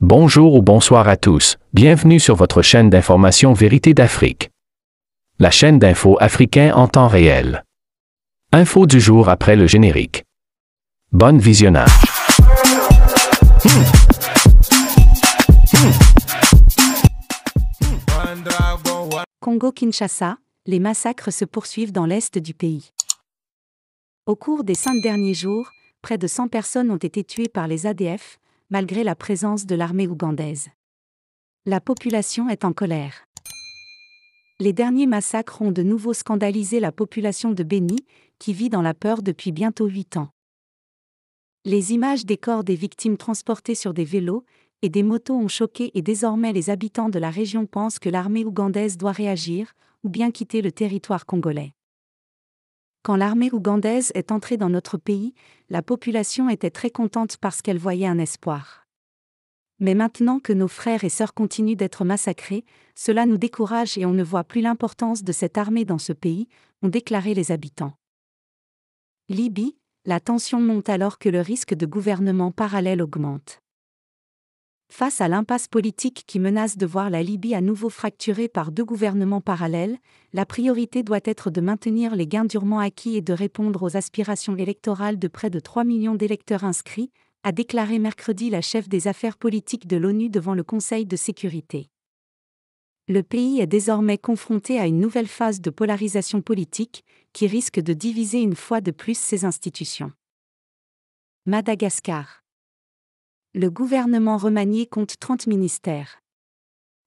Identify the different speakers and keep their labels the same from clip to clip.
Speaker 1: Bonjour ou bonsoir à tous, bienvenue sur votre chaîne d'information Vérité d'Afrique. La chaîne d'infos africain en temps réel. Info du jour après le générique. Bon visionnage.
Speaker 2: Congo-Kinshasa, les massacres se poursuivent dans l'est du pays. Au cours des 5 derniers jours, près de 100 personnes ont été tuées par les ADF, malgré la présence de l'armée ougandaise. La population est en colère. Les derniers massacres ont de nouveau scandalisé la population de Beni, qui vit dans la peur depuis bientôt 8 ans. Les images des corps des victimes transportés sur des vélos et des motos ont choqué et désormais les habitants de la région pensent que l'armée ougandaise doit réagir, ou bien quitter le territoire congolais. Quand l'armée ougandaise est entrée dans notre pays, la population était très contente parce qu'elle voyait un espoir. Mais maintenant que nos frères et sœurs continuent d'être massacrés, cela nous décourage et on ne voit plus l'importance de cette armée dans ce pays, ont déclaré les habitants. Libye, la tension monte alors que le risque de gouvernement parallèle augmente. Face à l'impasse politique qui menace de voir la Libye à nouveau fracturée par 2 gouvernements parallèles, la priorité doit être de maintenir les gains durement acquis et de répondre aux aspirations électorales de près de 3 millions d'électeurs inscrits, a déclaré mercredi la chef des affaires politiques de l'ONU devant le Conseil de sécurité. Le pays est désormais confronté à une nouvelle phase de polarisation politique, qui risque de diviser une fois de plus ses institutions. Madagascar. Le gouvernement remanié compte 30 ministères.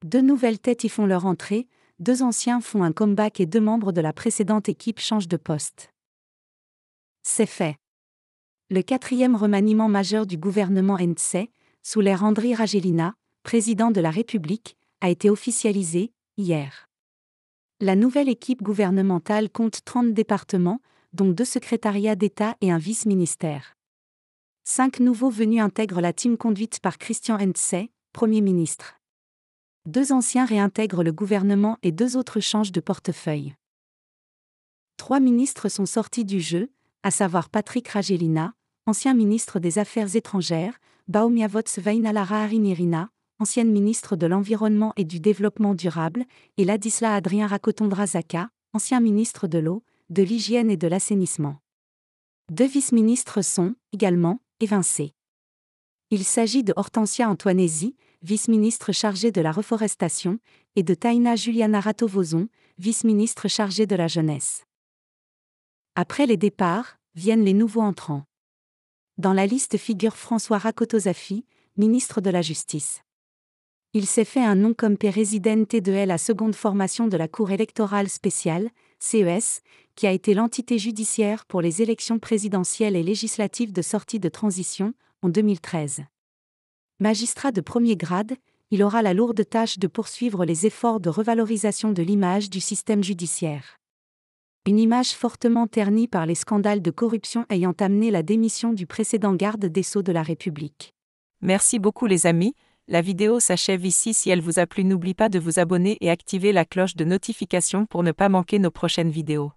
Speaker 2: 2 nouvelles têtes y font leur entrée, 2 anciens font un comeback et 2 membres de la précédente équipe changent de poste. C'est fait. Le 4e remaniement majeur du gouvernement NC, sous l'ère Andry Rajoelina, président de la République, a été officialisé, hier. La nouvelle équipe gouvernementale compte 30 départements, dont 2 secrétariats d'État et un vice-ministère. 5 nouveaux venus intègrent la team conduite par Christian Ntse, Premier ministre. 2 anciens réintègrent le gouvernement et 2 autres changent de portefeuille. 3 ministres sont sortis du jeu, à savoir Patrick Rajoelina, ancien ministre des Affaires étrangères, Baomiavots Vainalara Arimirina, ancienne ministre de l'Environnement et du Développement durable, et Ladislas Adrien Rakotondrazaka, ancien ministre de l'Eau, de l'Hygiène et de l'Assainissement. 2 vice-ministres sont, également, évincés. Il s'agit de Hortensia Antoinesi, vice-ministre chargée de la reforestation, et de Taina Juliana Ratovozon, vice-ministre chargée de la jeunesse. Après les départs, viennent les nouveaux entrants. Dans la liste figure François Rakotozafi, ministre de la Justice. Il s'est fait un nom comme président de la seconde formation de la Cour électorale spéciale, CES, qui a été l'entité judiciaire pour les élections présidentielles et législatives de sortie de transition, en 2013. Magistrat de premier grade, il aura la lourde tâche de poursuivre les efforts de revalorisation de l'image du système judiciaire. Une image fortement ternie par les scandales de corruption ayant amené la démission du précédent garde des Sceaux de la République.
Speaker 3: Merci beaucoup les amis, la vidéo s'achève ici. Si elle vous a plu, n'oubliez pas de vous abonner et activer la cloche de notification pour ne pas manquer nos prochaines vidéos.